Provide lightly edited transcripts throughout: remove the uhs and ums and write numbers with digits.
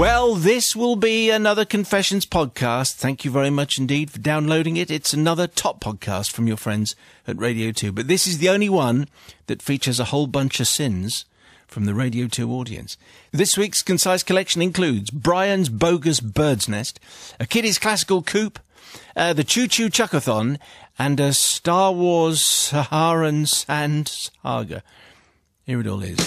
Well, this will be another Confessions podcast. Thank you very much indeed for downloading it. It's another top podcast from your friends at Radio 2. But this is the only one that features a whole bunch of sins from the Radio 2 audience. This week's concise collection includes Brian's bogus bird's nest, a kiddie's classical coupe, the Choo-Choo Chuck-a-Thon, and a Star Wars Saharan Sand Saga. Here it all is.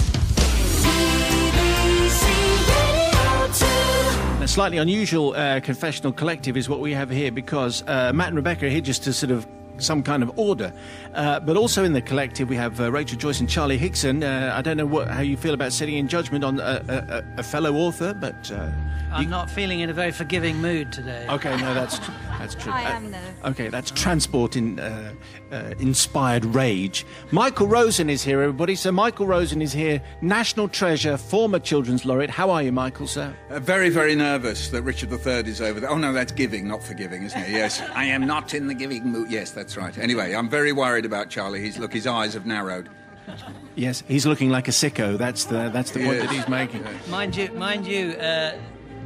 A slightly unusual confessional collective is what we have here because Matt and Rebecca are here just to sort of some kind of order. But also in the collective we have Rachel Joyce and Charlie Hickson. I don't know how you feel about sitting in judgment on a fellow author, but... I'm not feeling in a very forgiving mood today. Okay, no, that's true. I am, though. Okay, that's transport in inspired rage. Michael Rosen is here, everybody. So Michael Rosen is here, national treasure, former children's laureate. How are you, Michael, sir? Very, very nervous that Richard III is over there. Oh, no, that's giving, not forgiving, isn't it? Yes, I am not in the giving mood. Yes, that's right. Anyway, I'm very worried about Charlie. His eyes have narrowed. Yes, he's looking like a sicko. That's the point that he's making. Yes. Mind you,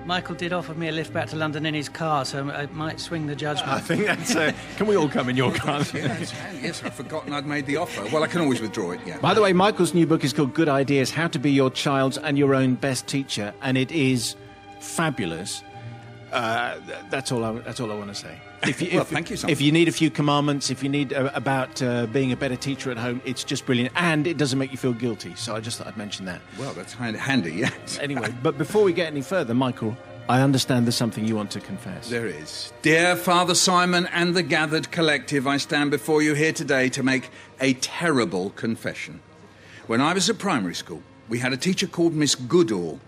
Michael did offer me a lift back to London in his car, so I might swing the judgment. I think that's... can we all come in your car? Yes, I've forgotten I'd made the offer. Well, I can always withdraw it, yeah. By the way, Michael's new book is called Good Ideas, How to Be Your Child's and Your Own Best Teacher, and it is fabulous. That's all I want to say. Well, thank you, Simon. If you need a few commandments, if you need about being a better teacher at home, it's just brilliant, and it doesn't make you feel guilty. So I just thought I'd mention that. Well, that's handy, yes. Anyway, but before we get any further, Michael, I understand there's something you want to confess. There is. Dear Father Simon and the gathered collective, I stand before you here today to make a terrible confession. When I was at primary school, we had a teacher called Miss Goodall.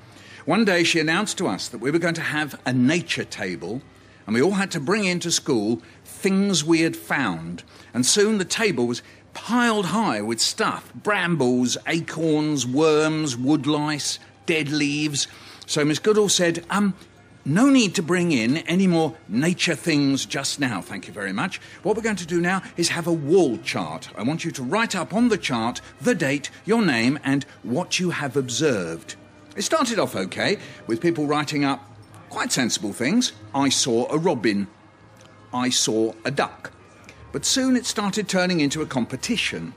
One day she announced to us that we were going to have a nature table, and we all had to bring into school things we had found. And soon the table was piled high with stuff: brambles, acorns, worms, woodlice, dead leaves. So Miss Goodall said, no need to bring in any more nature things just now, thank you very much. What we're going to do now is have a wall chart. I want you to write up on the chart the date, your name, and what you have observed. It started off okay, with people writing up quite sensible things. I saw a robin. I saw a duck. But soon it started turning into a competition.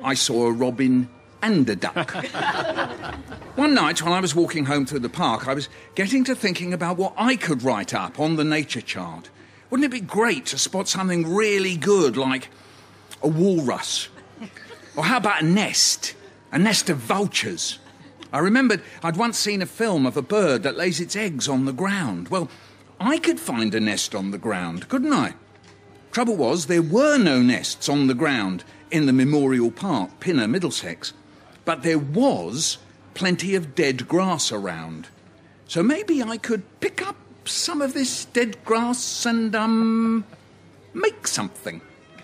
I saw a robin and a duck. One night, when I was walking home through the park, I was getting to thinking about what I could write up on the nature chart. Wouldn't it be great to spot something really good, like a walrus? Or how about a nest of vultures? I remembered I'd once seen a film of a bird that lays its eggs on the ground. Well, I could find a nest on the ground, couldn't I? Trouble was, there were no nests on the ground in the Memorial Park, Pinner, Middlesex. But there was plenty of dead grass around. So maybe I could pick up some of this dead grass and, make something.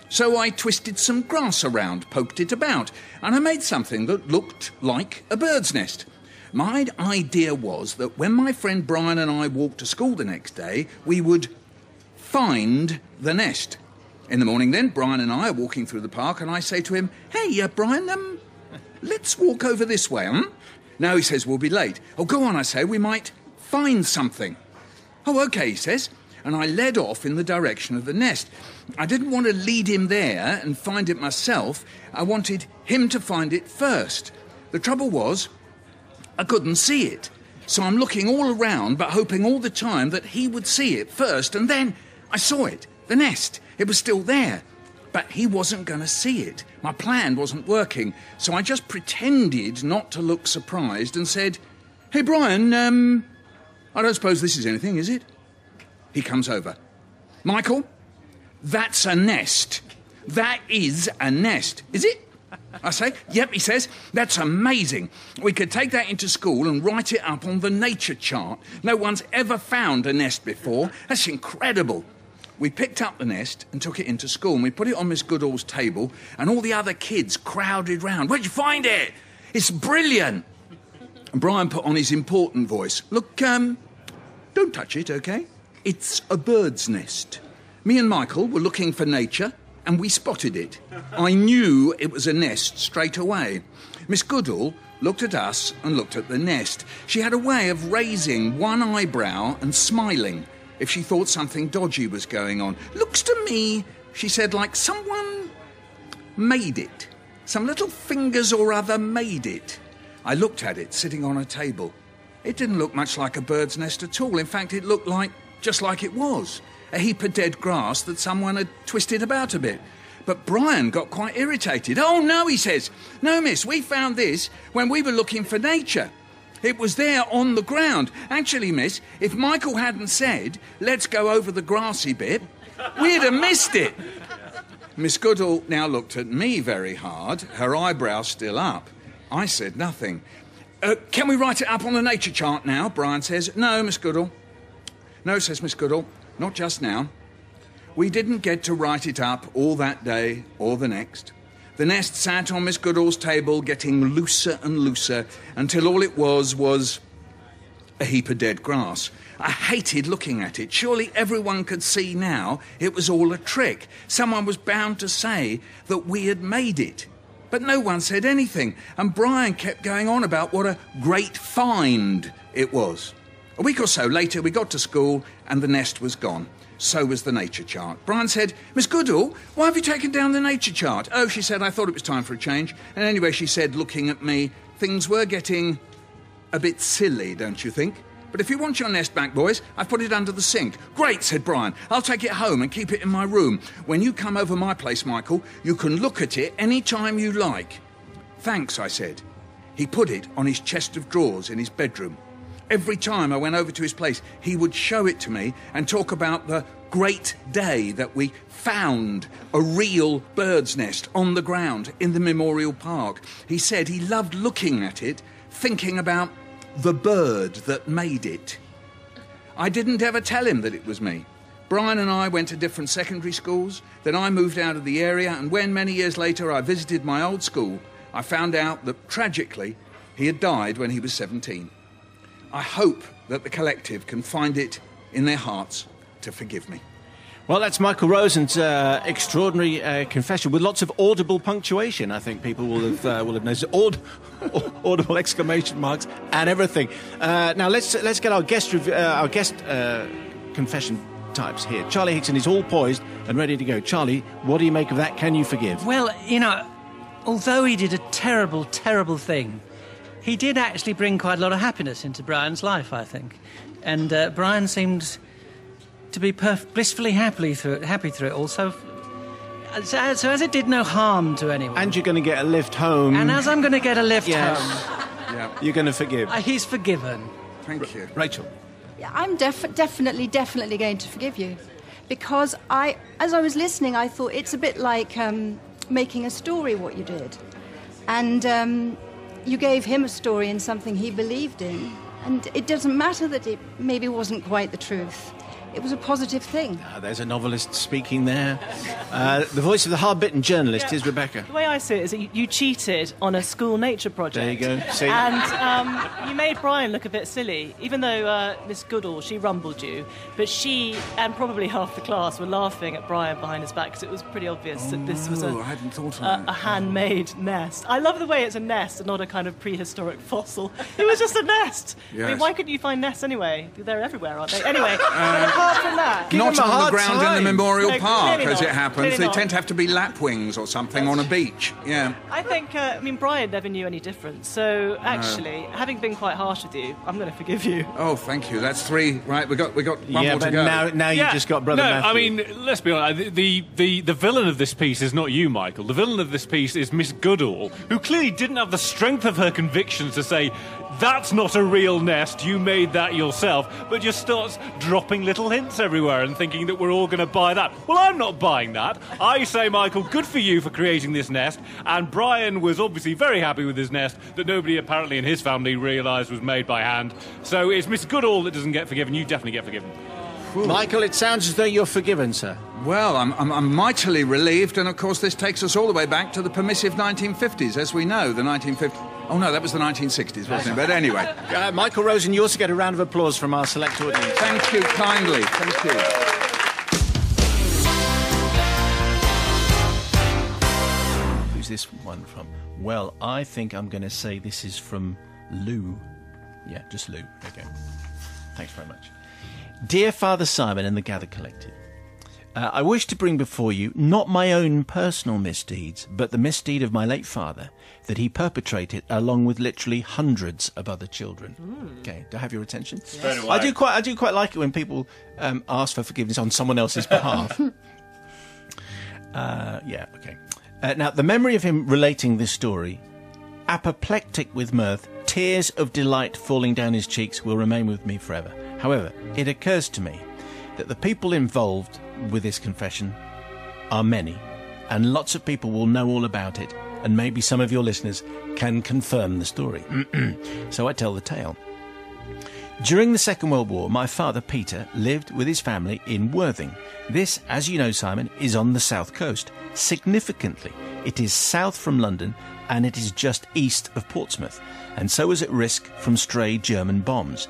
So I twisted some grass around, poked it about, and I made something that looked like a bird's nest. My idea was that when my friend Brian and I walked to school the next day, we would find the nest. In the morning then, Brian and I are walking through the park, and I say to him, hey, Brian, let's walk over this way, No, he says, we'll be late. Oh, go on, I say, we might find something. Oh, OK, he says, and I led off in the direction of the nest. I didn't want to lead him there and find it myself. I wanted him to find it first. The trouble was, I couldn't see it. So I'm looking all around, but hoping all the time that he would see it first. And then I saw it, the nest. It was still there. But he wasn't going to see it. My plan wasn't working. So I just pretended not to look surprised and said, hey, Brian, I don't suppose this is anything, is it? He comes over. Michael, that's a nest. That is a nest. Is it? I say, yep, he says, that's amazing. We could take that into school and write it up on the nature chart. No one's ever found a nest before. That's incredible. We picked up the nest and took it into school, and we put it on Miss Goodall's table, and all the other kids crowded round. Where'd you find it? It's brilliant. And Brian put on his important voice. Look, don't touch it, OK? It's a bird's nest. Me and Michael were looking for nature, and we spotted it. I knew it was a nest straight away. Miss Goodall looked at us and looked at the nest. She had a way of raising one eyebrow and smiling if she thought something dodgy was going on. "Looks to me," she said, "like someone made it. Some little fingers or other made it." I looked at it sitting on a table. It didn't look much like a bird's nest at all. In fact, it looked just like it was. A heap of dead grass that someone had twisted about a bit. But Brian got quite irritated. "Oh, no," he says. "No, miss, we found this when we were looking for nature. It was there on the ground. Actually, miss, if Michael hadn't said, 'Let's go over the grassy bit,' we'd have missed it." Miss Goodall now looked at me very hard, her eyebrows still up. I said nothing. "Can we write it up on the nature chart now?" Brian says. "No, Miss Goodall." "No," says Miss Goodall, "not just now." We didn't get to write it up all that day or the next. The nest sat on Miss Goodall's table, getting looser and looser, until all it was a heap of dead grass. I hated looking at it. Surely everyone could see now it was all a trick. Someone was bound to say that we had made it. But no one said anything, and Brian kept going on about what a great find it was. A week or so later, we got to school, and the nest was gone. So was the nature chart. Brian said, "Miss Goodall, why have you taken down the nature chart?" "Oh," she said, "I thought it was time for a change." And anyway, she said, looking at me, "Things were getting a bit silly, don't you think? But if you want your nest back, boys, I've put it under the sink." "Great," said Brian. "I'll take it home and keep it in my room. When you come over my place, Michael, you can look at it any time you like." "Thanks," I said. He put it on his chest of drawers in his bedroom. Every time I went over to his place, he would show it to me and talk about the great day that we found a real bird's nest on the ground in the Memorial Park. He said he loved looking at it, thinking about the bird that made it. I didn't ever tell him that it was me. Brian and I went to different secondary schools. Then I moved out of the area, and when many years later I visited my old school, I found out that, tragically, he had died when he was 17. I hope that the collective can find it in their hearts to forgive me. Well, that's Michael Rosen's extraordinary confession with lots of audible punctuation. I think people will have noticed audible exclamation marks and everything. Now let's get our guest confession types here. Charlie Hickson is all poised and ready to go. Charlie, what do you make of that? Can you forgive? Well, although he did a terrible, terrible thing, he did actually bring quite a lot of happiness into Brian's life, I think. And Brian seemed to be blissfully happy through it all. So as it did no harm to anyone. And you're going to get a lift home. And as I'm going to get a lift Yes. home. Yeah. You're going to forgive. He's forgiven. Thank you. Rachel. Yeah, I'm definitely going to forgive you. Because as I was listening, I thought it's a bit like making a story, what you did. And you gave him a story in something he believed in. And it doesn't matter that it maybe wasn't quite the truth. It was a positive thing. There's a novelist speaking there. The voice of the hard-bitten journalist is Rebecca. The way I see it is that you cheated on a school nature project. There you go. See? And you made Brian look a bit silly, even though Miss Goodall, she rumbled you. But she, and probably half the class, were laughing at Brian behind his back because it was pretty obvious that this was I hadn't thought of that. a handmade nest. I love the way it's a nest and not a kind of prehistoric fossil. It was just a nest. Yes. I mean, why couldn't you find nests anyway? They're everywhere, aren't they? Anyway, apart from that... Not him a on the hard ground in time. the Memorial No, Park, clearly as it not. happens. Clearly They not. tend to have to be lapwings or something on a beach. Yeah. I think, Brian never knew any difference. So, actually, having been quite harsh with you, I'm going to forgive you. Oh, thank you. That's 3. Right, we got one Yeah, more to but go. now you've just got Brother no, Matthew. I mean, let's be honest. The villain of this piece is not you, Michael. The villain of this piece is Miss Goodall, who clearly didn't have the strength of her convictions to say, "That's not a real nest, you made that yourself," but just starts dropping little hints everywhere and thinking that we're all going to buy that. Well, I'm not buying that. I say, Michael, good for you for creating this nest, and Brian was obviously very happy with his nest that nobody apparently in his family realised was made by hand. So it's Miss Goodall that doesn't get forgiven. You definitely get forgiven. Michael, it sounds as though you're forgiven, sir. Well, I'm mightily relieved, and of course this takes us all the way back to the permissive 1950s. As we know, the 1950s... Oh, no, that was the 1960s, wasn't it? But anyway. Michael Rosen, you also get a round of applause from our select audience. Thank you kindly. Thank you. this one from? Well, I think I'm going to say this is from Lou. Yeah, just Lou. Okay. Thanks very much. Dear Father Simon and the Gather Collective, I wish to bring before you not my own personal misdeeds, but the misdeed of my late father that he perpetrated along with literally hundreds of other children. Okay, do I have your attention? Yes. I do quite like it when people ask for forgiveness on someone else's behalf. Yeah, okay. Now, the memory of him relating this story, apoplectic with mirth, tears of delight falling down his cheeks, will remain with me forever. However, it occurs to me that the people involved with this confession are many, and lots of people will know all about it, and maybe some of your listeners can confirm the story. So I tell the tale. During the Second World War, my father, Peter, lived with his family in Worthing. This, as you know, Simon, is on the south coast. Significantly, it is south from London, and it is just east of Portsmouth, and so was at risk from stray German bombs.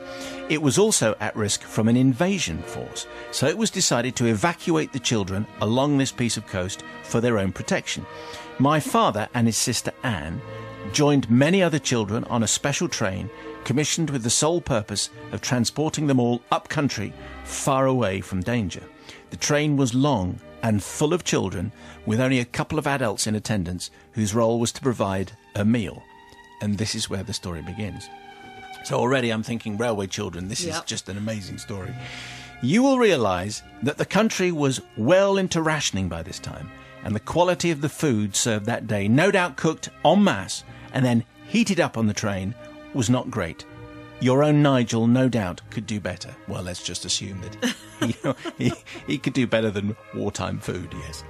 It was also at risk from an invasion force, so it was decided to evacuate the children along this piece of coast for their own protection. My father and his sister Anne joined many other children on a special train commissioned with the sole purpose of transporting them all up country, far away from danger. The train was long and full of children, with only a couple of adults in attendance, whose role was to provide a meal. And this is where the story begins. So already I'm thinking railway children, this is just an amazing story. You will realise that the country was well into rationing by this time, and the quality of the food served that day, no doubt cooked en masse and then heated up on the train, was not great. Your own Nigel, no doubt, could do better. Well, let's just assume that he could do better than wartime food, yes.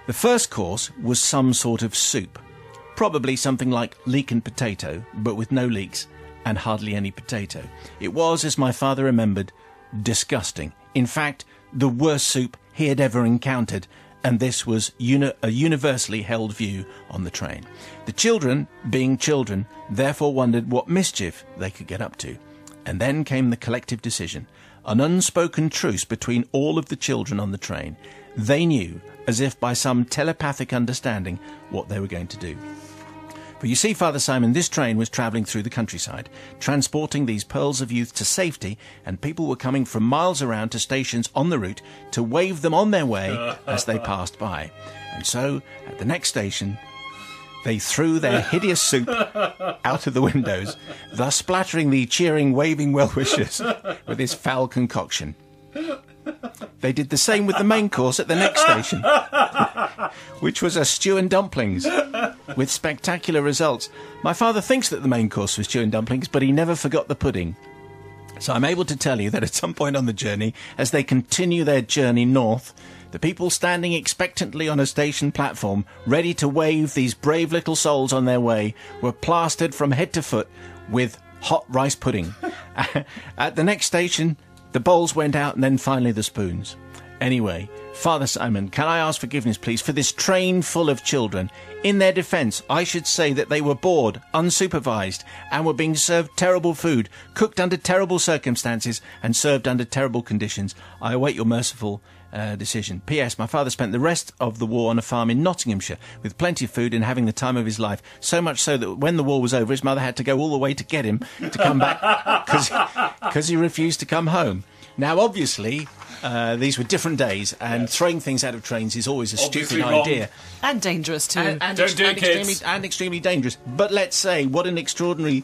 The first course was some sort of soup. Probably something like leek and potato, but with no leeks and hardly any potato. It was, as my father remembered, disgusting. In fact, the worst soup he had ever encountered, and this was a universally held view on the train. The children, being children, therefore wondered what mischief they could get up to. And then came the collective decision, an unspoken truce between all of the children on the train. They knew, as if by some telepathic understanding, what they were going to do. For you see, Father Simon, this train was travelling through the countryside, transporting these pearls of youth to safety, and people were coming from miles around to stations on the route to wave them on their way as they passed by. And so, at the next station, they threw their hideous soup out of the windows, thus splattering the cheering, waving well-wishers with this foul concoction. They did the same with the main course at the next station, which was a stew and dumplings, with spectacular results. My father thinks that the main course was stew and dumplings, but he never forgot the pudding. So I'm able to tell you that at some point on the journey, as they continue their journey north, the people standing expectantly on a station platform, ready to wave these brave little souls on their way, were plastered from head to foot with hot rice pudding. At the next station, the bowls went out, and then finally the spoons. Anyway, Father Simon, can I ask forgiveness, please, for this train full of children? In their defence, I should say that they were bored, unsupervised, and were being served terrible food, cooked under terrible circumstances, and served under terrible conditions. I await your merciful decision. P.S. My father spent the rest of the war on a farm in Nottinghamshire, with plenty of food and having the time of his life, so much so that when the war was over, his mother had to go all the way to get him to come back, because he refused to come home. Now, obviously, these were different days, and throwing things out of trains is always a stupid idea. And dangerous, too. And extremely dangerous. But let's say, what an extraordinary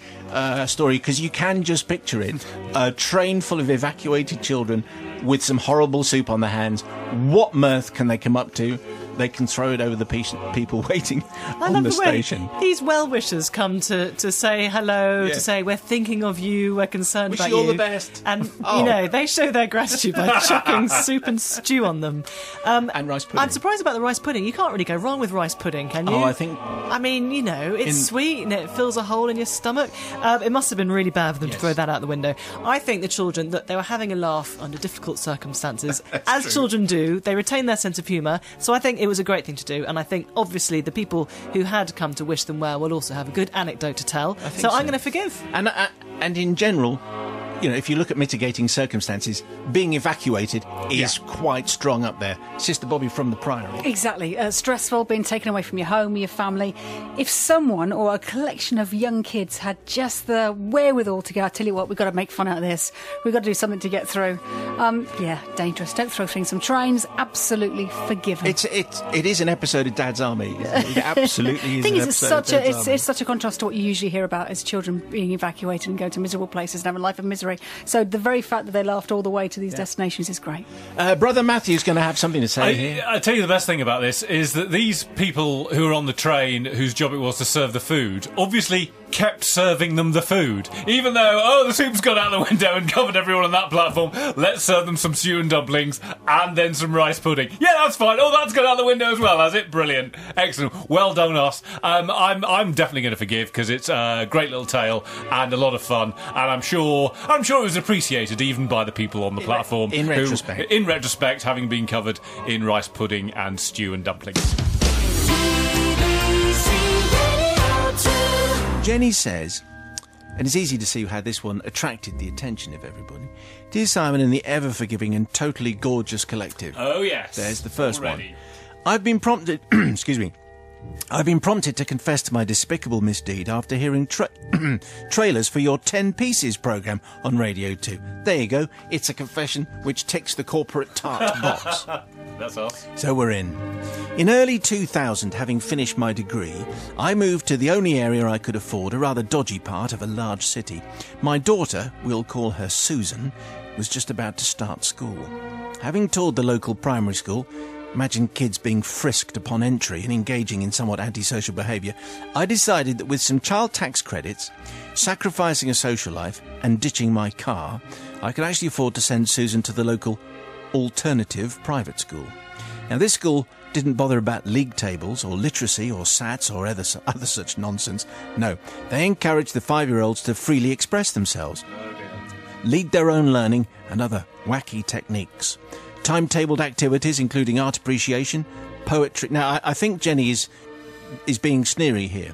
story, because you can just picture it. A train full of evacuated children with some horrible soup on their hands. What mirth can they come up to? They can throw it over the people waiting on the station. These well-wishers come to say hello, to say, we're thinking of you, we're concerned about you. Wish you all the best. And, you know, they show their gratitude by chucking soup and stew on them. And rice pudding. I'm surprised about the rice pudding. You can't really go wrong with rice pudding, can you? Oh, I think... I mean, you know, it's sweet and it fills a hole in your stomach. It must have been really bad for them to throw that out the window. I think the children, that they were having a laugh under difficult circumstances. As true. Children do, they retain their sense of humour. So I think it was a great thing to do, and I think obviously the people who had come to wish them well will also have a good anecdote to tell. So I'm going to forgive. And in general, if you look at mitigating circumstances, being evacuated is quite strong up there. Sister Bobby from the Priory. Exactly. Stressful, being taken away from your home, your family. If someone or a collection of young kids had just the wherewithal to go, I tell you what, we've got to make fun out of this. We've got to do something to get through. Dangerous. Don't throw things from trains. Absolutely forgiven. It is an episode of Dad's Army. It absolutely is. The thing is, it's such a contrast to what you usually hear about as children being evacuated and going to miserable places and having a life of misery. So the very fact that they laughed all the way to these destinations is great. Brother Matthew's going to have something to say here. I tell you the best thing about this is that these people who are on the train, whose job it was to serve the food, obviously kept serving them the food. Even though, the soup's gone out the window and covered everyone on that platform, let's serve them some stew and dumplings and then some rice pudding. Yeah, that's fine. Oh, that's gone out the window as well, has it? Brilliant. Excellent. Well done, us. I'm definitely going to forgive, because it's a great little tale and a lot of fun, and I'm sure it was appreciated even by the people on the platform. In retrospect. In retrospect, having been covered in rice pudding and stew and dumplings. Jenny says, and it's easy to see how this one attracted the attention of everybody. Dear Simon and the ever-forgiving and totally gorgeous collective. Oh, yes. There's the first Already. one. I've been prompted... excuse me. I've been prompted to confess to my despicable misdeed after hearing trailers for your 10 Pieces programme on Radio 2. There you go. It's a confession which ticks the corporate tart box. That's us. So we're in. In early 2000, having finished my degree, I moved to the only area I could afford, a rather dodgy part of a large city. My daughter, we'll call her Susan, was just about to start school. Having toured the local primary school, imagine kids being frisked upon entry and engaging in somewhat antisocial behaviour, I decided that with some child tax credits, sacrificing a social life and ditching my car, I could actually afford to send Susan to the local alternative private school. Now, this school didn't bother about league tables or literacy or SATs or other such nonsense. No, they encouraged the 5-year-olds to freely express themselves, lead their own learning and other wacky techniques. Timetabled activities including art appreciation, poetry... Now, I think Jenny is being sneery here.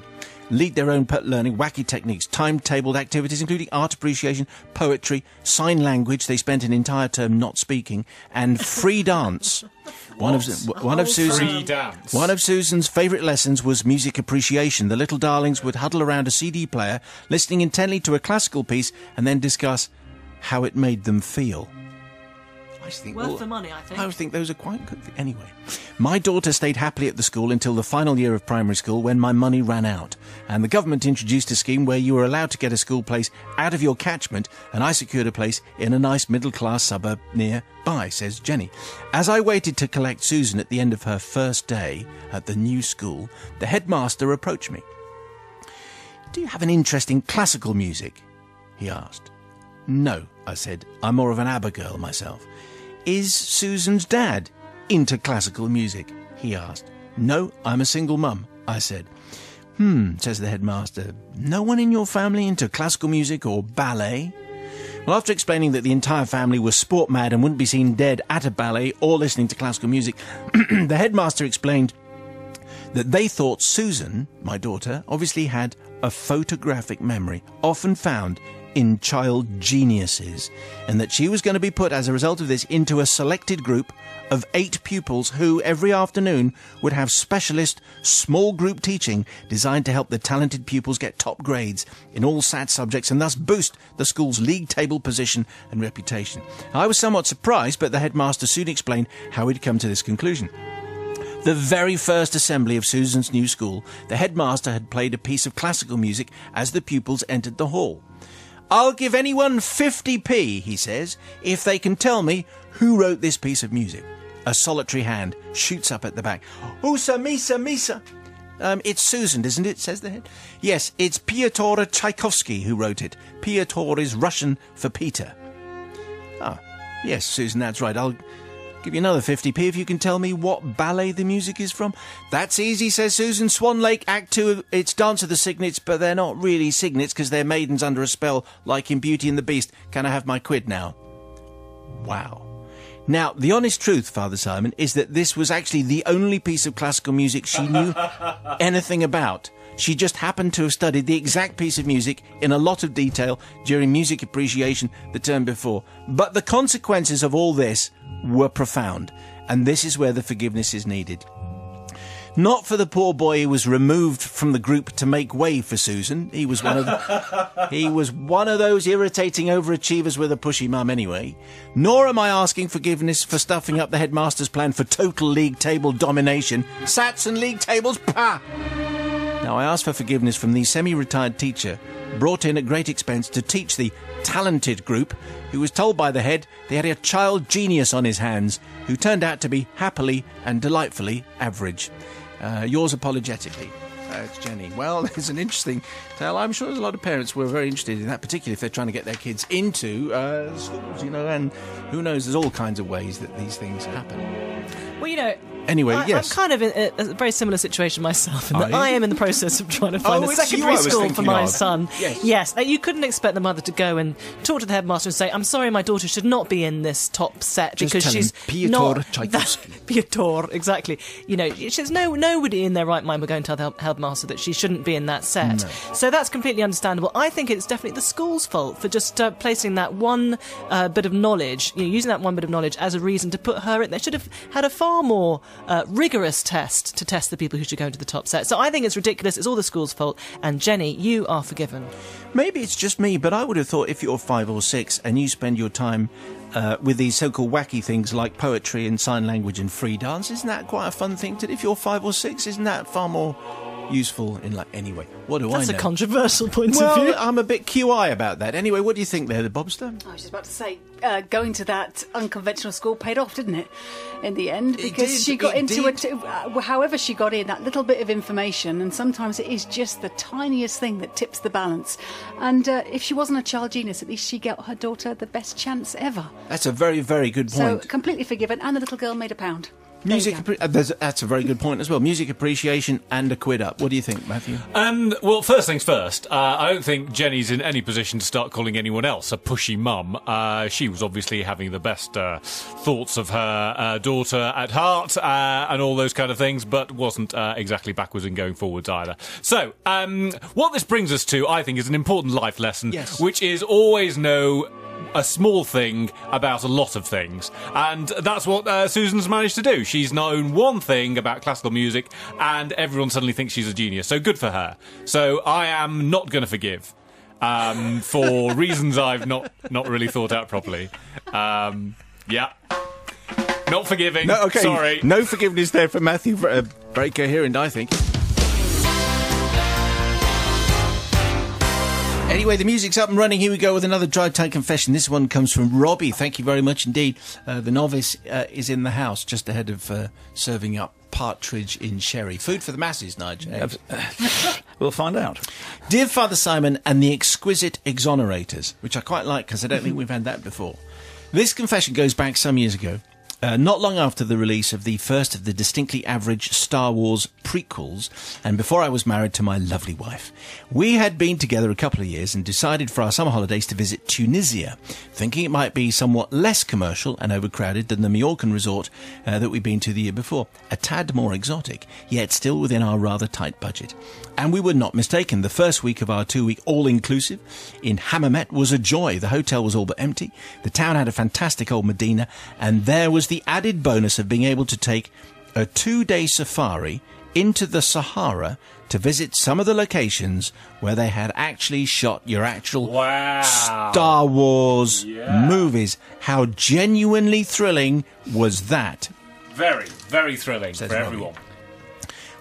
Lead their own learning, wacky techniques, timetabled activities including art appreciation, poetry, sign language, they spent an entire term not speaking, and free dance. One of Susan's favourite lessons was music appreciation. The little darlings would huddle around a CD player, listening intently to a classical piece, and then discuss how it made them feel. Worth the money, I think. I think those are quite good. Anyway, my daughter stayed happily at the school until the final year of primary school, when my money ran out, and the government introduced a scheme where you were allowed to get a school place out of your catchment, and I secured a place in a nice middle-class suburb nearby, says Jenny. As I waited to collect Susan at the end of her first day at the new school, the headmaster approached me. "Do you have an interest in classical music?" he asked. "No," I said. "I'm more of an ABBA girl myself." "Is Susan's dad into classical music?" he asked. "No, I'm a single mum," I said. Says the headmaster. "No one in your family into classical music or ballet?" Well, after explaining that the entire family was sport mad and wouldn't be seen dead at a ballet or listening to classical music, the headmaster explained that they thought Susan, my daughter, obviously had a photographic memory, often found in child geniuses, and that she was going to be put as a result of this into a selected group of 8 pupils who every afternoon would have specialist small group teaching designed to help the talented pupils get top grades in all SAT subjects and thus boost the school's league table position and reputation. I was somewhat surprised, but the headmaster soon explained how he'd come to this conclusion. The very first assembly of Susan's new school, the headmaster had played a piece of classical music as the pupils entered the hall. "I'll give anyone 50p, he says, if they can tell me who wrote this piece of music." A solitary hand shoots up at the back. "Usa, misa. It's Susan, isn't it?" says the head. "Yes, it's Pyotr Tchaikovsky who wrote it. Pyotr is Russian for Peter." "Ah, yes, Susan, that's right. I'll give you another 50p if you can tell me what ballet the music is from." "That's easy," says Susan. "Swan Lake, Act 2, it's Dance of the Cygnets, but they're not really cygnets because they're maidens under a spell like in Beauty and the Beast. Can I have my quid now?" Wow. Now, the honest truth, Father Simon, is that this was actually the only piece of classical music she knew anything about. She just happened to have studied the exact piece of music in a lot of detail during music appreciation the term before. But the consequences of all this were profound, and this is where the forgiveness is needed. Not for the poor boy who was removed from the group to make way for Susan. He was one of those irritating overachievers with a pushy mum anyway. Nor am I asking forgiveness for stuffing up the headmaster's plan for total league table domination. Sats and league tables, pah! Now, I ask for forgiveness from the semi-retired teacher brought in at great expense to teach the talented group, who was told by the head they had a child genius on his hands, who turned out to be happily and delightfully average. Yours apologetically. It's Jenny. Well, there's an interesting tale. I'm sure there's a lot of parents who are very interested in that, particularly if they're trying to get their kids into schools, and who knows, there's all kinds of ways that these things happen. Well, anyway, yes. I'm kind of in a very similar situation myself, in that I am in the process of trying to find a it's secondary you I was school for thinking my of. son. Yes. You couldn't expect the mother to go and talk to the headmaster and say, "I'm sorry, my daughter should not be in this top set Just because tell she's him, not Piotr Tchaikovsky." Piotr, exactly. She's nobody in their right mind would go and tell the headmaster that she shouldn't be in that set. No. So that's completely understandable. I think it's definitely the school's fault for just placing that one bit of knowledge, using that one bit of knowledge as a reason to put her in. They should have had a far more rigorous test to test the people who should go into the top set. So I think it's ridiculous. It's all the school's fault. And Jenny, you are forgiven. Maybe it's just me, but I would have thought if you're 5 or 6 and you spend your time with these so-called wacky things like poetry and sign language and free dance, isn't that quite a fun thing to do? If you're 5 or 6, isn't that far more useful in anyway? What do I know? That's a controversial point of view. Well, I'm a bit QI about that. Anyway, what do you think there, the Bobster? I was just about to say, going to that unconventional school paid off, didn't it, in the end? Because she got into it, however she got in, that little bit of information, and sometimes it is just the tiniest thing that tips the balance. And if she wasn't a child genius, at least she got her daughter the best chance ever. That's a very, very good point. So, completely forgiven, and the little girl made £1. That's a very good point as well. Music appreciation and a quid up. What do you think, Matthew? Well, first things first. I don't think Jenny's in any position to start calling anyone else a pushy mum. She was obviously having the best thoughts of her daughter at heart and all those kind of things, but wasn't exactly backwards and going forwards either. So, what this brings us to, I think, is an important life lesson, which is always know a small thing about a lot of things, and that's what Susan's managed to do. She's known one thing about classical music and everyone suddenly thinks she's a genius, so good for her. So I am not going to forgive for reasons I've not really thought out properly. Not forgiving. No, okay. Sorry. No forgiveness there for Matthew. Very coherent, I think. Anyway, the music's up and running. Here we go with another Drive Time confession. This one comes from Robbie. Thank you very much indeed. The novice is in the house just ahead of serving up partridge in sherry. Food for the masses, Nigel. We'll find out. Dear Father Simon and the exquisite exonerators, which I quite like because I don't think we've had that before. This confession goes back some years ago. Not long after the release of the first of the distinctly average Star Wars prequels, and before I was married to my lovely wife. We had been together a couple of years and decided for our summer holidays to visit Tunisia, thinking it might be somewhat less commercial and overcrowded than the Majorcan resort that we'd been to the year before. A tad more exotic, yet still within our rather tight budget. And we were not mistaken. The first week of our 2-week all-inclusive in Hammamet was a joy. The hotel was all but empty. The town had a fantastic old Medina, and there was the added bonus of being able to take a 2-day safari into the Sahara to visit some of the locations where they had actually shot your actual Star Wars movies. How genuinely thrilling was that? Very, very thrilling for everyone.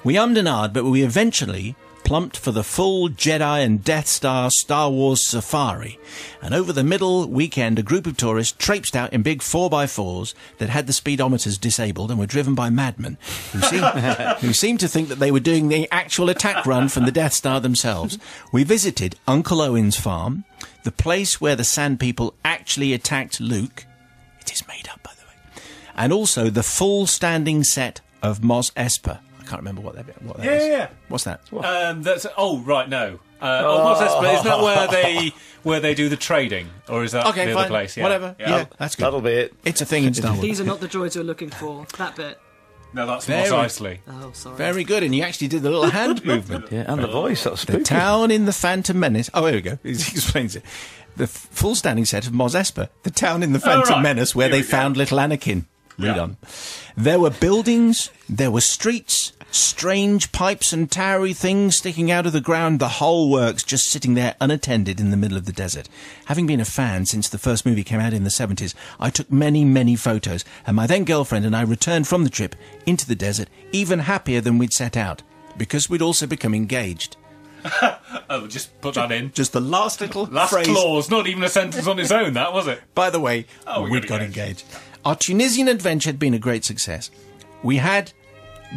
We ummed and ahed, but we eventually plumped for the full Jedi and Death Star Star Wars safari. And over the middle weekend, a group of tourists traipsed out in big 4x4s that had the speedometers disabled and were driven by madmen who seemed to think that they were doing the actual attack run from the Death Star themselves. We visited Uncle Owen's farm, the place where the Sand People actually attacked Luke. It is made up, by the way. And also the full standing set of Mos Espa. I can't remember what that is. Yeah. What's that? That's right. No. What's that? Isn't that where they do the trading, or is that the other place? Yeah. Whatever. Yeah, that's good. That'll be it. It's a thing in Star Wars. These are not the droids you're looking for. That bit. No, that's Very- Mos Eisley. Oh, sorry. Very good, and you actually did the little hand movement. Yeah, and the voice, that was spooky. The town in the Phantom Menace. Oh, here we go. He explains it. The full standing set of Mos Espa. The town in the Phantom Menace where Here they we go. found little Anakin. Read Yeah. on. There were buildings, there were streets, strange pipes and towery things sticking out of the ground, the whole works just sitting there unattended in the middle of the desert. Having been a fan since the first movie came out in the 70s, I took many, many photos, and my then girlfriend and I returned from the trip into the desert even happier than we'd set out, because we'd also become engaged. Oh, just put that in. Just the last little Last phrase. clause, not even a sentence on its own, that, was it? By the way, Oh, we we'd got got engaged. engaged. Our Tunisian adventure had been a great success. We had,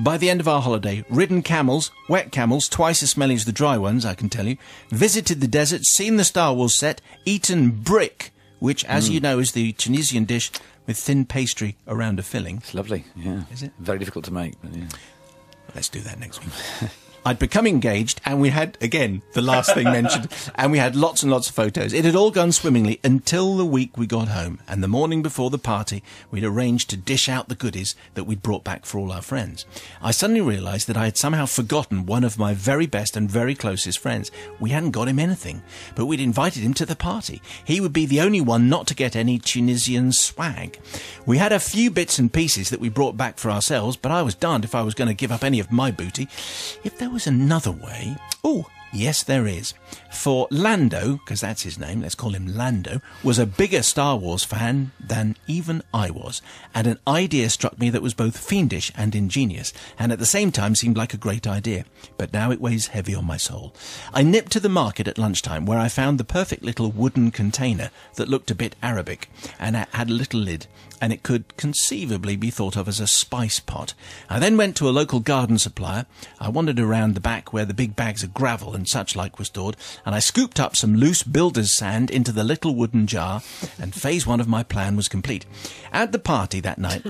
by the end of our holiday, ridden camels, wet camels, twice as smelly as the dry ones, I can tell you, visited the desert, seen the Star Wars set, eaten brick, which, as you know, is the Tunisian dish with thin pastry around a filling. It's lovely, yeah. Is it? Very difficult to make, but yeah. Let's do that next week. I'd become engaged, and we had, again, the last thing mentioned, and we had lots and lots of photos. It had all gone swimmingly until the week we got home, and the morning before the party, we'd arranged to dish out the goodies that we'd brought back for all our friends. I suddenly realised that I had somehow forgotten one of my very best and very closest friends. We hadn't got him anything, but we'd invited him to the party. He would be the only one not to get any Tunisian swag. We had a few bits and pieces that we brought back for ourselves, but I was darned if I was going to give up any of my booty. If there was another way... Oh, yes, there is. For Lando, because that's his name, let's call him Lando, was a bigger Star Wars fan than even I was, and an idea struck me that was both fiendish and ingenious, and at the same time seemed like a great idea. But now it weighs heavy on my soul. I nipped to the market at lunchtime, where I found the perfect little wooden container that looked a bit Arabic, and had a little lid, and it could conceivably be thought of as a spice pot. I then went to a local garden supplier. I wandered around the back where the big bags of gravel and such like were stored, and I scooped up some loose builder's sand into the little wooden jar, and phase one of my plan was complete. At the party that night,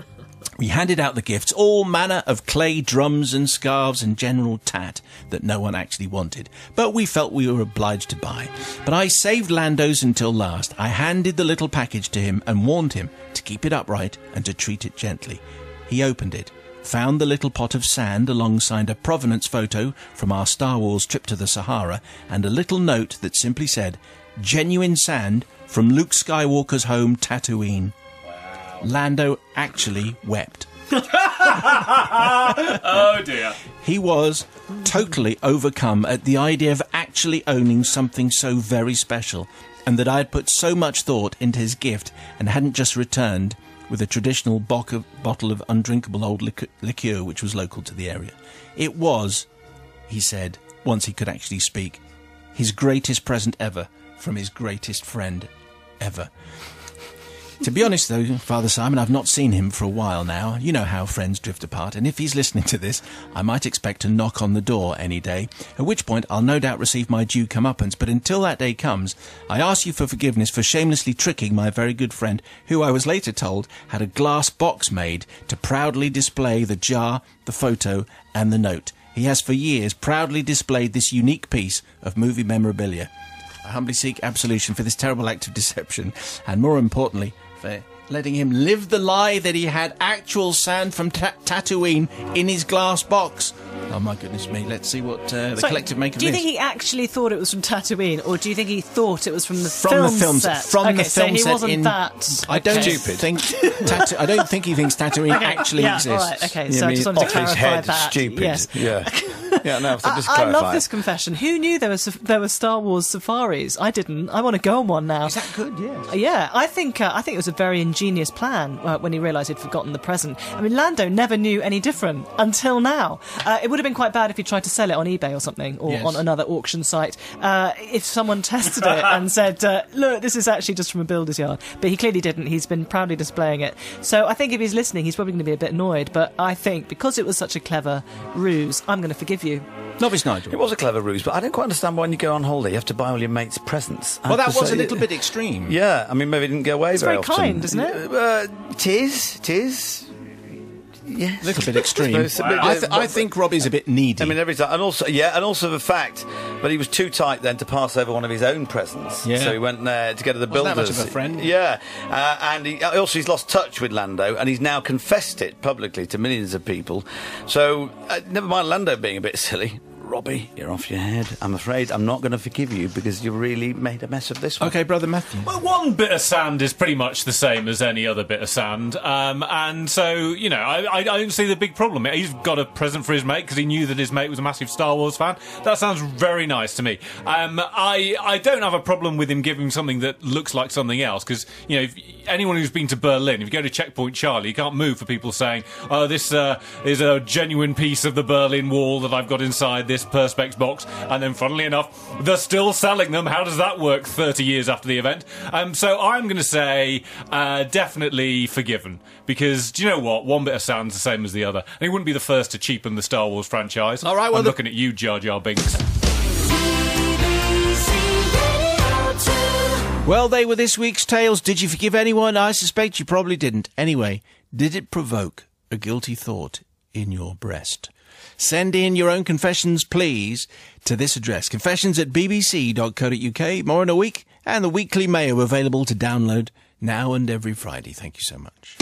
we handed out the gifts, all manner of clay drums and scarves and general tat that no one actually wanted, but we felt we were obliged to buy. But I saved Lando's until last. I handed the little package to him and warned him to keep it upright and to treat it gently. He opened it, found the little pot of sand alongside a provenance photo from our Star Wars trip to the Sahara and a little note that simply said, "Genuine sand from Luke Skywalker's home, Tatooine." Lando actually wept. Oh, dear. He was totally overcome at the idea of actually owning something so very special, and that I had put so much thought into his gift and hadn't just returned with a traditional bottle of undrinkable old liqueur which was local to the area. It was, he said, once he could actually speak, his greatest present ever from his greatest friend ever. To be honest, though, Father Simon, I've not seen him for a while now. You know how friends drift apart, and if he's listening to this, I might expect a knock on the door any day, at which point I'll no doubt receive my due comeuppance. But until that day comes, I ask you for forgiveness for shamelessly tricking my very good friend, who I was later told had a glass box made to proudly display the jar, the photo, and the note. He has for years proudly displayed this unique piece of movie memorabilia. I humbly seek absolution for this terrible act of deception, and more importantly, for letting him live the lie that he had actual sand from Tatooine in his glass box. Oh my goodness me, let's see what the collective make of this. Do you think he actually thought it was from Tatooine, or do you think he thought it was from the From film the film set? From okay, the film so he set wasn't in... that... I don't Stupid. think I don't think he thinks Tatooine actually yeah, exists. all right, okay, Yeah, so I just wanted to off his clarify head, that. stupid. Yes. Yeah. Yeah, no, so just I clarify. love this confession. Who knew there were Star Wars safaris? I didn't. I want to go on one now. Is that good? Yes. Yeah, I think it was a very ingenious plan when he realised he'd forgotten the present. I mean, Lando never knew any different until now. It would have been quite bad if he tried to sell it on eBay or something, or Yes. on another auction site. If someone tested it and said, look, this is actually just from a builder's yard. But he clearly didn't. He's been proudly displaying it. So I think if he's listening, he's probably going to be a bit annoyed. But I think because it was such a clever ruse, I'm going to forgive you. Novice Nigel. It was a clever ruse, but I don't quite understand why when you go on holiday you have to buy all your mates presents. Well, that was a So- little bit extreme. Yeah, I mean, maybe it didn't go away It's very very often. kind, isn't it? It is. Yes. A little bit extreme. It's a bit- I think Rob is a bit needy. I mean, every time, and also the fact But he was too tight then to pass over one of his own presents. Yeah. So he went there to go to the Wasn't builders. that much of a friend. Yeah. And he's lost touch with Lando, and he's now confessed it publicly to millions of people. So, never mind Lando being a bit silly. Robbie, you're off your head. I'm afraid I'm not going to forgive you because you really made a mess of this one. Okay, Brother Matthew. Well, one bit of sand is pretty much the same as any other bit of sand. And so, you know, I don't see the big problem. He's got a present for his mate because he knew that his mate was a massive Star Wars fan. That sounds very nice to me. I don't have a problem with him giving something that looks like something else because, you know, if anyone who's been to Berlin, if you go to Checkpoint Charlie, you can't move for people saying, oh, this is a genuine piece of the Berlin Wall that I've got inside this Perspex box, and then funnily enough they're still selling them. How does that work 30 years after the event? So I'm going to say definitely forgiven, because do you know what, one bit of sand's the same as the other, and he wouldn't be the first to cheapen the Star Wars franchise. All right, well, I'm looking at you, Jar Jar Binks. Well, they were this week's tales. Did you forgive anyone? I suspect you probably didn't. Anyway, did it provoke a guilty thought in your breast? Send in your own confessions, please, to this address, confessions@bbc.co.uk. More in a week, and the Weekly Mayo available to download now and every Friday. Thank you so much.